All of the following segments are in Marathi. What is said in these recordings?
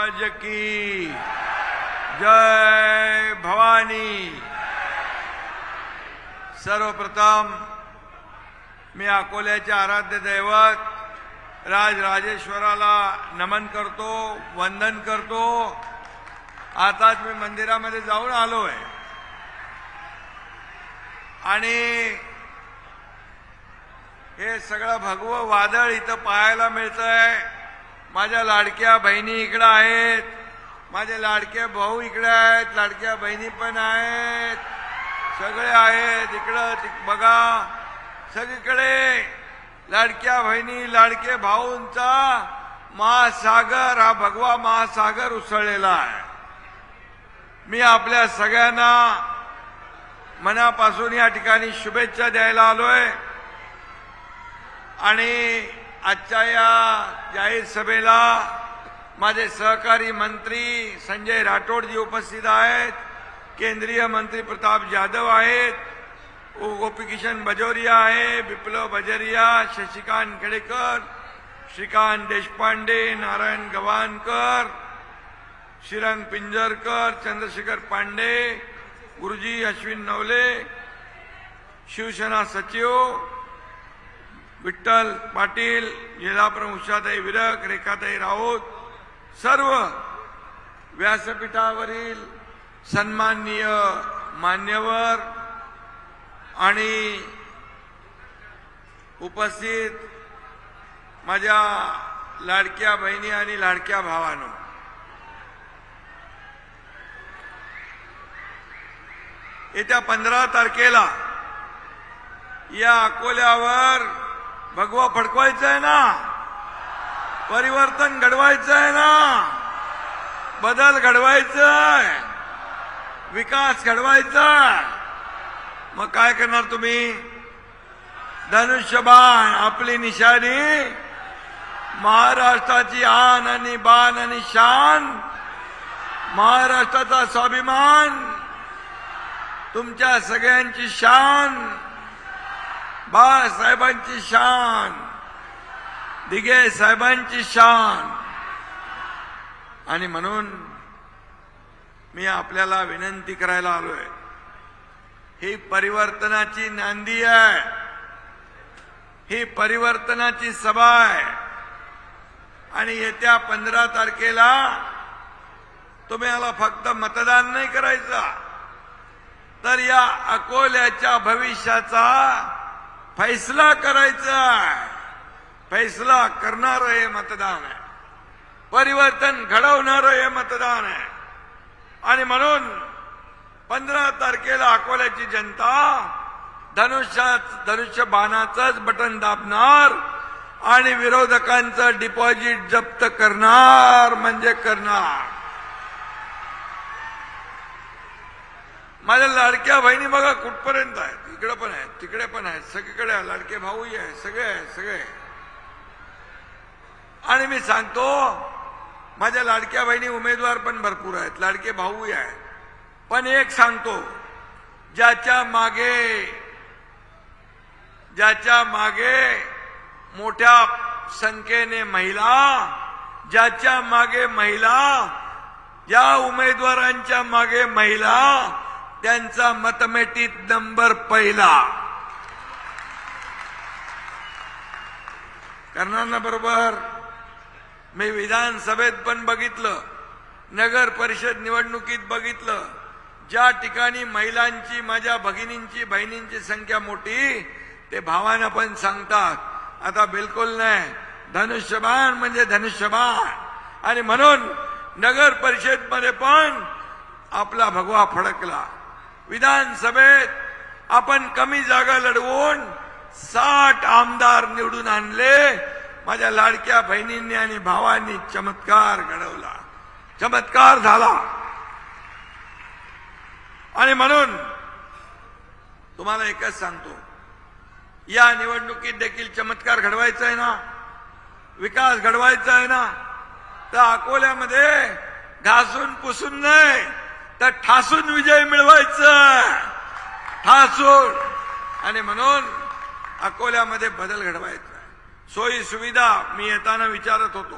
महाराज की जय भवानी। सर्वप्रथम मी अकोल्याचे आराध्य दैवत राजराजेश्वराला नमन करतो, वंदन करतो। आताच मी मंदिरामध्ये जाऊन आलोय आणि हे सगळं भगवं वादळ इथं पाहायला मिळतंय। माझ्या लाडक्या बहिणी इकडे आहेत, माझे लाडके भाऊ इकडे आहेत, लाडक्या बहिणी पण आहेत, सगळे आहेत इकडं बघा। सगळीकडे लाडक्या बहिणी लाडके भाऊंचा महासागर, हा भगवा महासागर उसळलेला आहे। मी आपल्या सगळ्यांना मनापासून या ठिकाणी शुभेच्छा द्यायला आलोय आणि आजच्या या जाहीर सभेला माझे सहकारी मंत्री संजय राठोडजी उपस्थित आहेत, केंद्रीय मंत्री प्रताप जाधव आहेत, गोपीकिशन बाजोरिया आहे, विप्लव बाजोरिया, शशिकांत खेडेकर, श्रीकांत देशपांडे, नारायण गवानकर, श्रीरंग पिंजरकर, चंद्रशेखर पांडे, गुरुजी अश्विन नवले, शिवसेना सचिव विठ्ठल पाटील, जिल्हाप्रमुख उषाताई विरक, रेखाताई राऊत, सर्व व्यासपीठावरील सन्माननीय मान्यवर आणि उपस्थित माझ्या लाडक्या बहिणी आणि लाडक्या भावांनो, येत्या 15 तारखेला या अकोल्यावर भगवा फडकवायचं आहे ना, परिवर्तन घडवायचं आहे ना, बदल घडवायचा आहे, विकास घडवायचा आहे। मग काय करणार तुम्ही? धनुष्यबाण आपली निशाणी, महाराष्ट्राची आन आणि बाण आणि शान, महाराष्ट्राचा स्वाभिमान, तुमच्या सगळ्यांची शान, बाळासाहेबांची शान, दिघे साहेबांची शान। आणि म्हणून मी आपल्याला विनंती करायला आलोय, ही परिवर्तनाची नांदी आहे, ही परिवर्तनाची सभा आहे आणि येत्या 15 तारखेला तुम्हाला फक्त मतदान नाही करायचं, तर या अकोल्याच्या भविष्याचा फैसला करायचा आहे। फैसला करणारं हे मतदान आहे, परिवर्तन घडवणारं हे मतदान आहे। आणि म्हणून 15 तारखेला अकोल्याची जनता धनुष्य बाणाचंच बटन दाबणार आणि विरोधकांचं डिपॉझिट जप्त करणार म्हणजे करणार। माझ्या लाडक्या बहिणी बघा कुठपर्यंत आहेत, इकडे पण आहेत, तिकडे पण आहेत, सगळीकडे लाडके भाऊही आहेत, सगळे। आणि मी सांगतो माझ्या लाडक्या बहिणी उमेदवार पण भरपूर आहेत, लाडके भाऊही आहेत, पण एक सांगतो, ज्याच्या मागे मोठ्या संख्येने महिला, ज्याच्या मागे महिला, या उमेदवारांच्या मागे महिला, त्यांचा मतमेटीत नंबर पहिला करणार ना बरोबर। मी विधानसभेत पण बघितलं, नगर परिषद निवडणुकीत बघितलं, ज्या ठिकाणी महिलांची, माझ्या भगिनींची, बहिणींची संख्या मोठी, ते भावांना पण सांगतात आता बिलकुल नाही, धनुष्यबाण म्हणजे धनुष्यबाण। आणि म्हणून नगर परिषदमध्ये पण आपला भगवा फडकला। विधानसभेत आपण कमी जागा लढवून 60 आमदार निवडून आणले। माझ्या लाडक्या बहिणींनी आणि भावांनी चमत्कार घडवला, चमत्कार झाला। आणि म्हणून तुम्हाला एकच सांगतो, या निवडणुकीत देखील चमत्कार घडवायचा आहे ना, विकास घडवायचा आहे ना, तर अकोल्यामध्ये घासून पुसून नाही तर ठासून विजय मिळवायचा, ठासून। आणि म्हणून अकोल्यामध्ये बदल घडवायचा आहे। सोयी सुविधा मी येताना विचारत होतो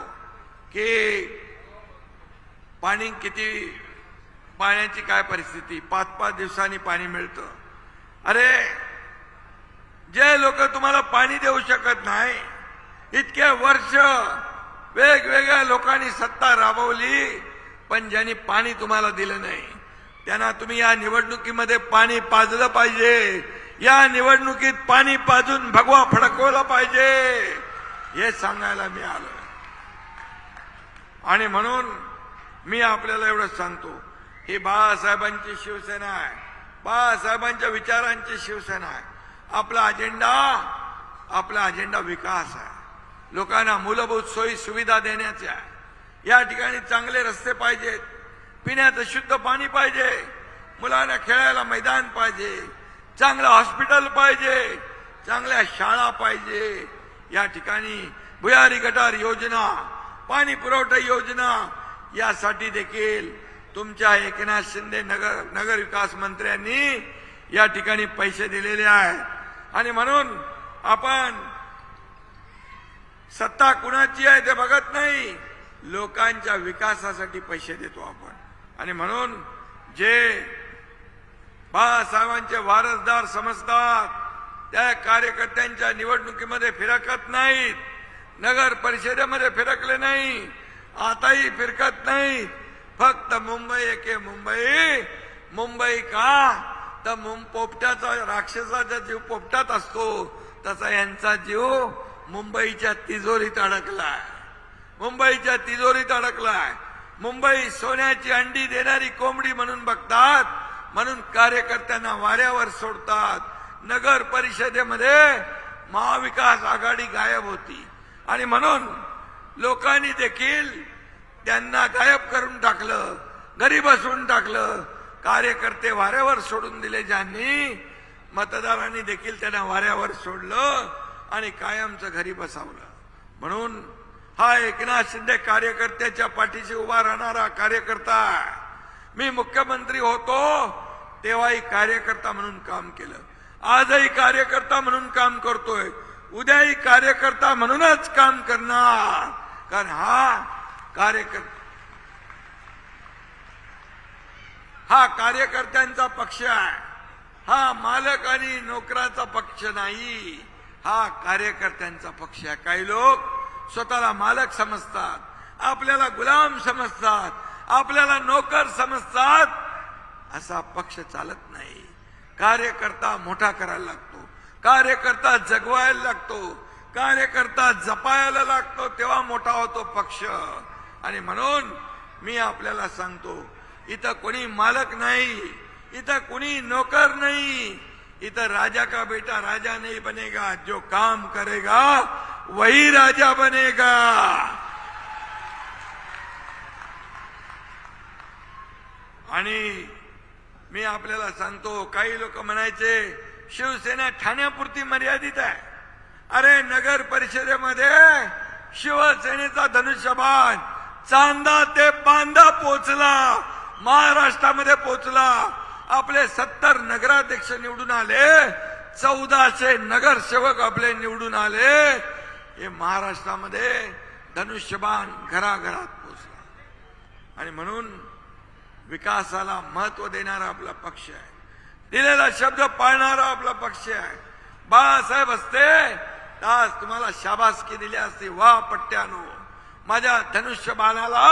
की पाणी किती, पाण्याची काय परिस्थिती, 5-5 दिवसांनी पाणी मिळतं. अरे जे लोक तुम्हाला पाणी देऊ शकत नाही, इतके वर्ष वेगवेगळ्या लोकांनी सत्ता राबवली, पण ज्यांनी पाणी तुम्हाला दिलं नाही त्यांना तुम्ही या निवडणुकीमध्ये पाणी पाजलं पाहिजे. या निवडणुकीत पाणी पाजून भगवा फडकवला पाहिजे, हे सांगायला मी आलो. आणि म्हणून मी आपल्याला एवढंच सांगतो, ही बाळासाहेबांची शिवसेना आहे, बाळासाहेबांच्या विचारांची शिवसेना आहे. आपला अजेंडा विकास आहे, लोकांना मूलभूत सोयी सुविधा देण्याचे आहे. या ठिकाणी चांगले रस्ते पाहिजेत, पिण्याचं शुद्ध पाणी पाहिजे, मुलांना खेळायला मैदान पाहिजे, चांगलं हॉस्पिटल पाहिजे, चांगल्या शाळा पाहिजे. या ठिकाणी भुयारी गटार योजना, पाणी पुरवठा योजना, यासाठी देखील तुमच्या एकनाथ शिंदे नगर विकास मंत्र्यांनी या ठिकाणी पैसे दिलेले आहेत. आणि म्हणून आपण सत्ता कुणाची आहे ते बघत नाही, लोकांच्या विकासासाठी पैसे देतो आपण. आणि म्हणून जे बाळासाहेबांचे वारसदार समजतात त्या कार्यकर्त्यांच्या निवडणुकीमध्ये फिरकत नाहीत, नगर परिषदेमध्ये फिरकले नाही, आताही फिरकत नाही. फक्त मुंबई एके मुंबई, मुंबई का तर पोपट्याचा, राक्षसाचा जीव पोपटात असतो, तसा यांचा जीव मुंबईच्या तिजोरीत अडकलाय, मुंबईच्या तिजोरीत अडकलाय. मुंबई सोन्याची अंडी देणारी कोंबडी म्हणून बघतात, म्हणून कार्यकर्त्यांना वाऱ्यावर सोडतात. नगर परिषदेमध्ये महाविकास आघाडी गायब होती आणि म्हणून लोकांनी देखील त्यांना गायब करून टाकलं, घरी बसवून टाकलं. कार्यकर्ते वाऱ्यावर सोडून दिले, ज्यांनी मतदारांनी देखील त्यांना वाऱ्यावर सोडलं आणि कायमचं घरी बसवलं. म्हणून हा एकनाथ शिंदे कार्यकर्त्याच्या पाठीशी उभा राहणारा कार्यकर्ता आहे. मी मुख्यमंत्री होतो तेव्हाही कार्यकर्ता म्हणून काम केलं, आजही कार्यकर्ता म्हणून काम करतोय, उद्याही कार्यकर्ता म्हणूनच काम करणार. कारण हा कार्यकर्त्यांचा पक्ष आहे, हा मालक आणि नोकराचा पक्ष नाही, हा कार्यकर्त्यांचा पक्ष आहे. काही लोक स्वतःला मालक समजतात, आपल्याला गुलाम समजतात, आपल्याला नोकर समजतात. असा पक्ष चालत नाही. कार्यकर्ता मोठा करायला लागतो, कार्यकर्ता जगवायला लागतो, कार्यकर्ता जपायला लागतो, तेव्हा मोठा होतो पक्ष. आणि म्हणून मी आपल्याला सांगतो, इथं कोणी मालक नाही, इथं कोणी नोकर नाही, इधर राजा का बेटा राजा नहीं बनेगा, जो काम करेगा वही राजा बनेगा. आणि मी आपल्याला सांगतो, काही लोक म्हणायचे शिवसेना ठाण्यापुरती मर्यादित आहे. अरे नगर परिषदेमध्ये शिवसेनेचा धनुष्यबाण चांदा ते बांदा पोचला, महाराष्ट्रामध्ये पोचला. आपले 70 नगराध्यक्ष निवडून आले, 1400 नगरसेवक आपले निवडून आले. हे महाराष्ट्रामध्ये धनुष्यबाण घराघरात पोचला. आणि म्हणून विकासाला महत्व देणारा आपला पक्ष आहे, दिलेला शब्द पाळणारा आपला पक्ष आहे. बाळासाहेब असते आज तुम्हाला शाबासकी दिली असती, वा पट्ट्यानो, माझ्या धनुष्यबाणाला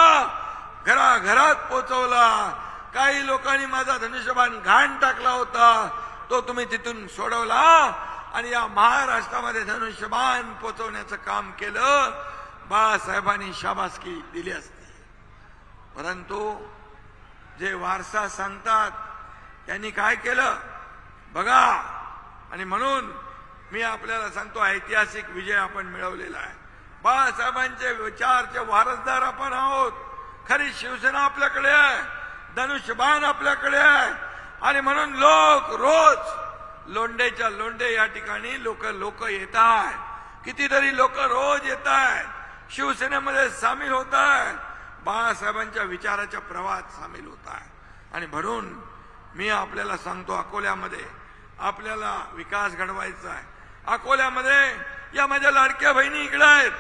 घराघरात पोचवला. काही लोकांनी माझा धनुष्यबाण घाण टाकला होता, तो तुम्ही तिथून सोडवला आणि या महाराष्ट्रामध्ये धनुष्यबाण पोचवण्याचं काम केलं. बाळासाहेबांनी शाबासकी दिली असती. परंतु जे वारसा सांगतात त्यांनी काय केलं बघा. आणि म्हणून मी आपल्याला सांगतो, ऐतिहासिक विजय आपण मिळवलेला आहे. बाळासाहेबांचे विचारचे वारसदार आपण आहोत. खरी शिवसेना आपल्याकडे आहे, धनुष्यबाण आपल्याकडे आहे. आणि म्हणून लोक रोज लोंढेच्या लोंढे या ठिकाणी लोक येत आहेत. कितीतरी लोक रोज येत आहेत, शिवसेनेमध्ये सामील होत आहेत, बाळासाहेबांच्या विचाराच्या प्रवाहात सामील होत आहेत. आणि म्हणून मी आपल्याला सांगतो, अकोल्यामध्ये आपल्याला विकास घडवायचा आहे. अकोल्यामध्ये या माझ्या लाडक्या बहिणी इकडे आहेत.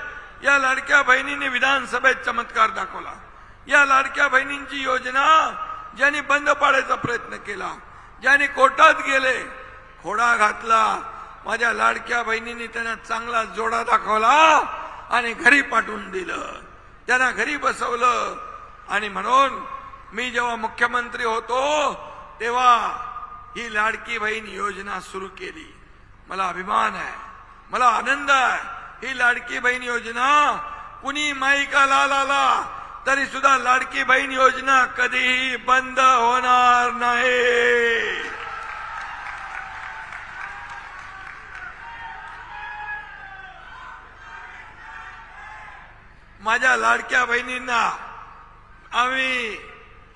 या लाडक्या बहिणींनी विधानसभेत चमत्कार दाखवला. या लाडक्या बहिणींची योजना ज्यांनी बंद पाडायचा प्रयत्न केला, ज्यांनी कोर्टात गेले, खोडा घातला, माझ्या लाडक्या बहिणींनी त्यांना चांगला जोडा दाखवला आणि घरी पाठवून दिलं, त्यांना घरी बसवलं. आणि म्हणून मी जेव्हा मुख्यमंत्री होतो तेव्हा ही लाडकी बहीण योजना सुरू केली. मला अभिमान आहे, मला आनंद आहे. ही लाडकी बहीण योजना कुणी माईकाला आला तरी सुद्धा लाडकी बहीण योजना कधीही बंद होणार नाही. माझ्या लाडक्या बहिणींना आम्ही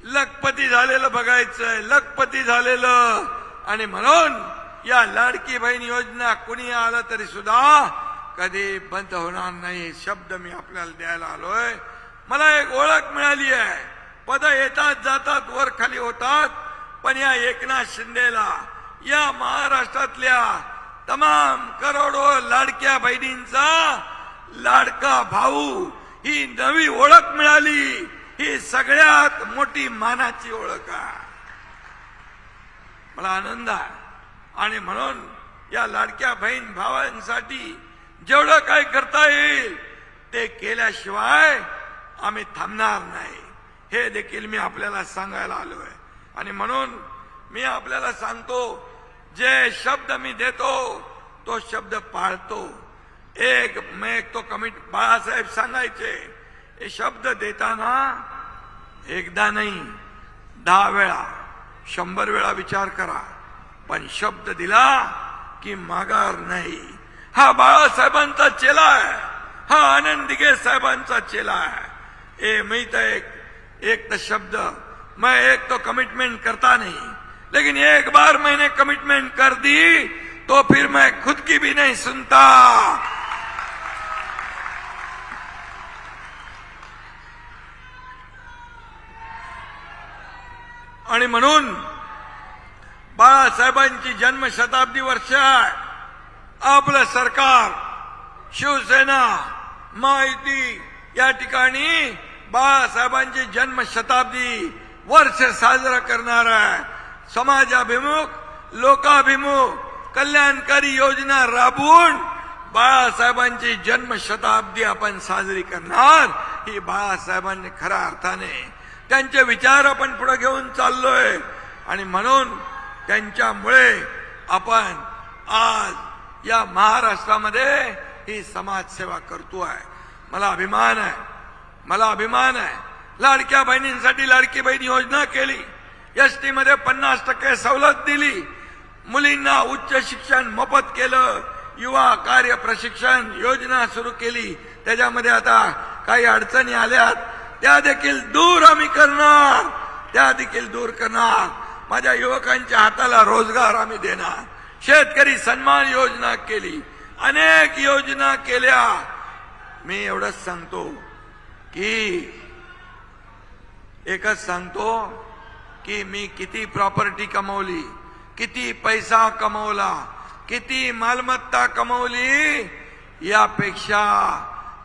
लखपती झालेलं बघायचंय, लखपती झालेलं. आणि म्हणून या लाडकी बहीण योजना कुणी आलं तरी सुद्धा कधी बंद होणार नाही, शब्द मी आपल्याला द्यायला आलोय. मला एक ओळख मिळाली आहे. पद येतात जातात, वर खाली होतात, पण या एकनाथ शिंदेला, या महाराष्ट्रातल्या तमाम करोडो लाडक्या बहिणींचा लाडका भाऊ ही नवी ओळख मिळाली. ही सगळ्यात मोठी मानाची ओळख आहे. मला आनंद आहे. आणि म्हणून या लाडक्या बहीण भावांसाठी जेवढं काही करता येईल ते केल्याशिवाय आम्ही थांबणार नाही, हे देखील मी आपल्याला सांगायला आलोय. आणि म्हणून मी आपल्याला सांगतो, जे शब्द मी देतो तो शब्द पाळतो. एक तो कमिटी बाळासाहेब सांगायचे, हे शब्द देताना एकदा नाही 10 वेळा 100 वेळा विचार करा, पण शब्द दिला की माघार नाही. हा बाळासाहेबांचा चेला आहे, हा आनंद दिघे साहेबांचा चेला है. मैं तो एक तो शब्द, मैं एक तो कमिटमेंट करता नहीं, लेकिन एक बार मैंने कमिटमेंट कर दी तो फिर मैं खुद की भी नहीं सुनता. आणि म्हणून बाळासाहेबांची जन्मशताब्दी वर्ष आहे. आपलं सरकार, शिवसेना, महायुती या ठिकाणी बाळासाहेबांची जन्मशताब्दी वर्ष साजरा करणार आहे. समाजाभिमुख, लोकाभिमुख कल्याणकारी योजना राबवून बाळासाहेबांची जन्मशताब्दी आपण साजरी करणार. ही बाळासाहेबांनी खऱ्या अर्थाने त्यांचे विचार आपण पुढे घेऊन चाललोय. आणि म्हणून त्यांच्यामुळे आपण आज या महाराष्ट्रामध्ये ही समाजसेवा करतोय. मला अभिमान आहे, मला अभिमान आहे. लाडक्या बहिणींसाठी लाडकी बहीण योजना केली, एसटी मध्ये 50% सवलत दिली, मुलींना उच्च शिक्षण मोफत केलं, युवा कार्य प्रशिक्षण योजना सुरू केली. त्याच्यामध्ये आता काही अडचणी आल्यात, त्या देखील दूर आम्ही करणार, त्या देखील दूर करणार. माझ्या युवकांच्या हाताला रोजगार आम्ही देणार. शेतकरी सन्मान योजना केली, अनेक योजना केल्या. मी एवढंच सांगतो की एकच सांगतो की मी किती प्रॉपर्टी कमवली, किती पैसा कमवला, किती मालमत्ता कमवली, यापेक्षा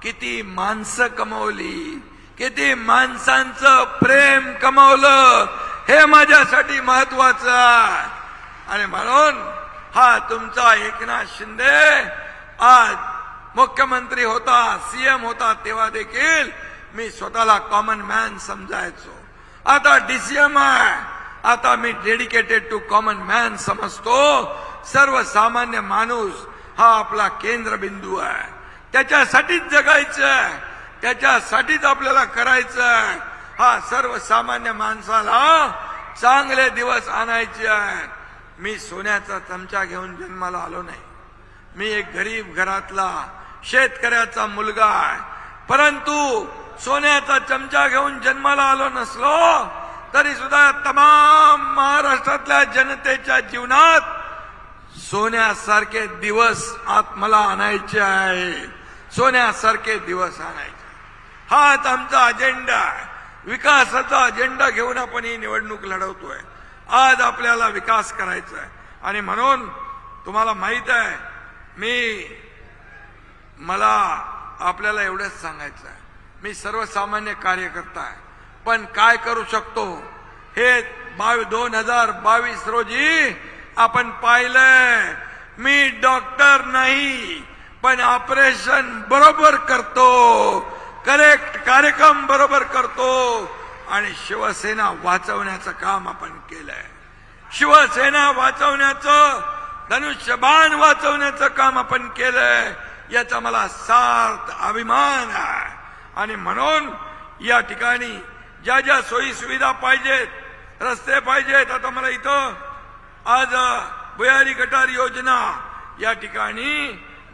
किती माणसं कमवली, किती माणसांचं प्रेम कमवलं, हे माझ्यासाठी महत्वाचं आहे. आणि म्हणून हा तुमचा एकनाथ शिंदे आज मुख्यमंत्री होता, सीएम होता, तेव्हा देखील मी स्वतःला कॉमन मॅन समजायचो. आता डीसीएम आहे, आता मी डेडिकेटेड टू कॉमन मॅन समजतो. सर्वसामान्य माणूस हा आपला केंद्रबिंदू आहे. त्याच्यासाठीच जगायचं आहे, त्याच्यासाठीच आपल्याला करायचं आहे. हा सर्वसामान्य माणसाला चांगले दिवस आणायचे आहेत. मी सोन्याचा चमचा घेऊन जन्माला आलो नाही. मी एक गरीब घरातला शेतकऱ्याचा मुलगा आहे. परंतु सोन्याचा चमचा घेऊन जन्माला आलो नसलो तरी सुद्धा तमाम महाराष्ट्रातल्या जनतेच्या जीवनात सोन्यासारखे दिवस मला आणायचे आहे, सोन्यासारखे दिवस आणायचे. हाच आमचा अजेंडा आहे. विकासाचा अजेंडा घेऊन आपण ही निवडणूक लढवतोय. आज आपल्याला विकास करायचा आहे. आणि म्हणून तुम्हाला माहित आहे, मला आपल्याला एवढंच सांगायचं आहे, मी सर्वसामान्य कार्यकर्ता आहे, पण काय करू शकतो हे 2022 रोजी आपण पाहिलंय. मी डॉक्टर नाही, पण ऑपरेशन बरोबर करतो, करेक्ट कार्यक्रम बरोबर करतो आणि शिवसेना वाचवण्याचं काम आपण केलंय. शिवसेना वाचवण्याचं, धनुष्यबाण वाचवण्याचं काम आपण केलंय, याचा मला सार्थ अभिमान आहे. आणि म्हणून या ठिकाणी ज्या ज्या सोयी सुविधा पाहिजेत, रस्ते पाहिजेत, आता मला इथं आज भुयारी गटार योजना या ठिकाणी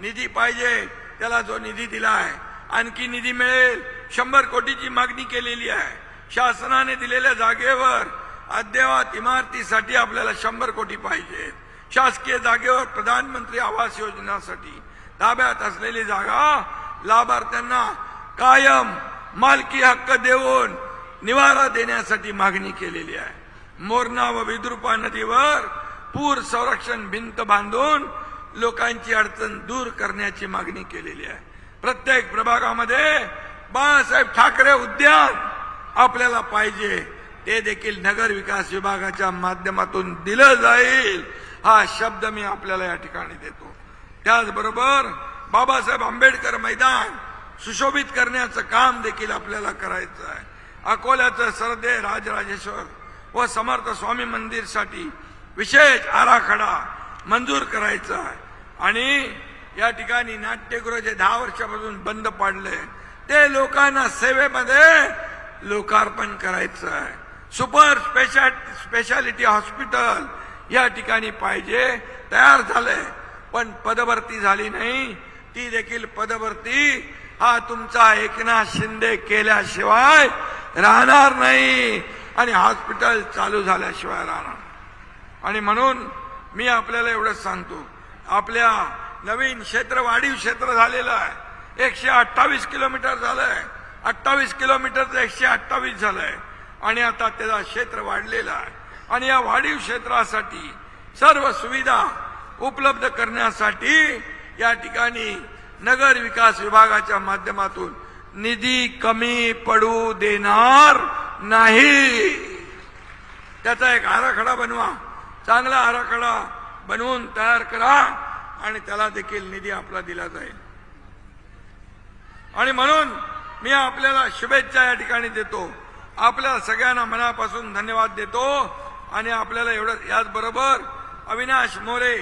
निधी पाहिजे, त्याला जो निधी दिलाय आणखी निधी मिळेल. 100 कोटीची मागणी केलेली आहे. शासनाने दिलेल्या जागेवर अद्ययावत इमारतीसाठी आपल्याला 100 कोटी पाहिजेत. शासकीय जागेवर प्रधानमंत्री आवास योजनेसाठी ताब्यात असलेली जागा लाभार्थ्यांना कायम मालकी हक्क देऊन निवारा देण्यासाठी मागणी केलेली आहे. मोरणा व विद्रुपा नदीवर पूर संरक्षण भिंत बांधून लोकांची अडचण दूर करण्याची मागणी केलेली आहे. प्रत्येक प्रभागामध्ये बाळासाहेब ठाकरे उद्यान आपल्याला पाहिजे, ते देखील नगर विकास विभागाच्या माध्यमातून दिलं जाईल, हा शब्द मी आपल्याला या ठिकाणी देतो. त्याचबरोबर बाबासाहेब आंबेडकर मैदान सुशोभित करण्याचं काम देखील आपल्याला करायचं आहे. अकोल्याचं सरदे राजराजेश्वर व समर्थ स्वामी मंदिरसाठी विशेष आराखडा मंजूर करायचा आहे. आणि या ठिकाणी नाट्यगृह जे 10 वर्षापासून बंद पडले ते लोकांना सेवेमध्ये लोकार्पण करायचं आहे. सुपर स्पेशालिटी हॉस्पिटल या ठिकाणी पाहिजे, तयार झालंय, पण पदभरती झाली नाही. ती देखील पदभरती हा तुमचा एकनाथ शिंदे केल्याशिवाय राहणार नाही आणि हॉस्पिटल चालू झाल्याशिवाय राहणार. आणि म्हणून मी आपल्याला एवढंच सांगतो, आपल्या नवीन क्षेत्र वाढीव क्षेत्र झालेलं आहे. 128 किलोमीटर झालंय, 28 किलोमीटरचं 128 झालंय आणि आता त्याचा क्षेत्र वाढलेला आहे. आणि या वाढीव क्षेत्रासाठी सर्व सुविधा उपलब्ध करण्यासाठी या ठिकाणी नगर विकास विभागाच्या माध्यमातून निधी कमी पडू देणार नाही. त्याचा एक आराखडा बनवा, चांगला आराखडा बनवून तयार करा आणि त्याला देखील निधी आपला दिला जाईल. आणि म्हणून मी आपल्याला शुभेच्छा या ठिकाणी देतो. आपल्या सगळ्यांना मनापासून धन्यवाद देतो. आणि आपल्याला एवढं याचबरोबर अविनाश मोरे,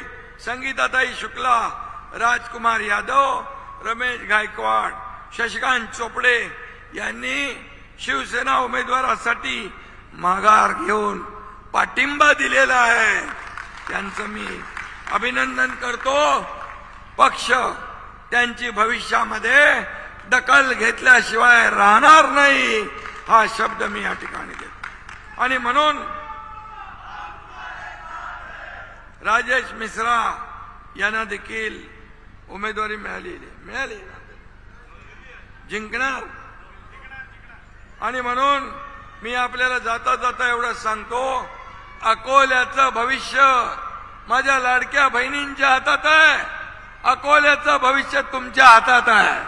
संगीताताई शुक्ला, राजकुमार यादव, रमेश गायकवाड, शशिकांत चोपडे यांनी शिवसेना उमेदवारासाठी माघार घेऊन पाठिंबा दिलेला आहे. त्यांचं मी अभिनंदन करतो. पक्ष त्यांची भविष्यामध्ये दखल घेतल्याशिवाय राहणार नाही, हा शब्द मी या ठिकाणी देतो. आणि म्हणून राजेश मिश्रा यांना देखील उमेदवारी मिळाली, जिंकणार. आणि म्हणून मी आपल्याला जाता जाता एवढंच सांगतो, अकोल्याचं भविष्य माझ्या लाडक्या बहिणींच्या हातात आहे. अकोल्याचं भविष्य तुमच्या हातात आहे.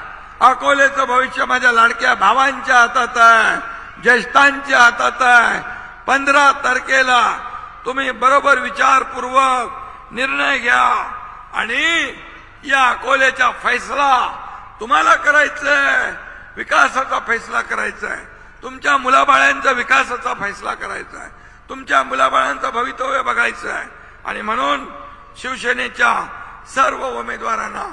अकोल्याचं भविष्य माझ्या लाडक्या भावांच्या हातात आहे, ज्येष्ठांच्या हातात आहे. 15 तारखेला तुम्ही बरोबर विचारपूर्वक निर्णय घ्या आणि या अकोल्याचा फैसला तुम्हाला करायचा आहे. विकासाचा फैसला करायचा आहे. तुमच्या मुलाबाळांचा विकासाचा फैसला करायचा आहे. तुमच्या मुलाबाळांचं भवितव्य बघायचं आहे. आणि म्हणून शिवसेनेच्या सर्व उमेदवारांना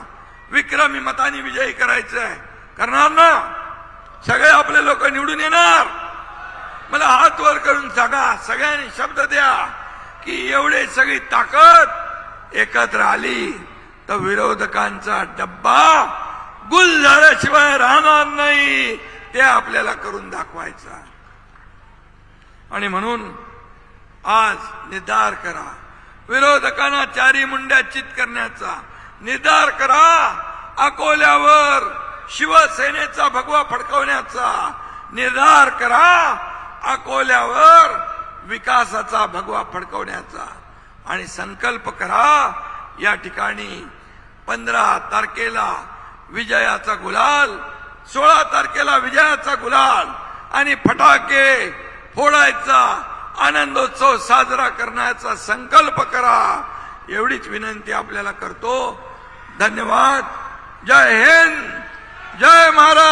विक्रमी मतांनी विजयी करायचं आहे. करणार ना? सगळे आपले लोक निवडून येणार? मला हात वर करून सांगा, सगळ्यांनी शब्द द्या की एवढे सगळी ताकद एकत्र आली तर विरोधकांचा डब्बा गुल झाल्याशिवाय राहणार नाही, ते आपल्याला करून दाखवायचं. आणि म्हणून आज निर्धार करा, विरोधकांना चारी मुंड्या चित करण्याचा निर्धार करा. अकोल्यावर शिवसेनेचा भगवा फडकवण्याचा निर्धार करा. अकोल्यावर विकासाचा भगवा फडकवण्याचा आणि संकल्प करा. या ठिकाणी 15 तारखेला विजयाचा गुलाल, 16 तारखेला विजयाचा गुलाल आणि फटाके फोडायचा, आनंदोत्सव साजरा करण्याचा संकल्प करा, एवढीच विनंती आपल्याला करतो. धन्यवाद. जय हिंद, जय महाराष्ट्र.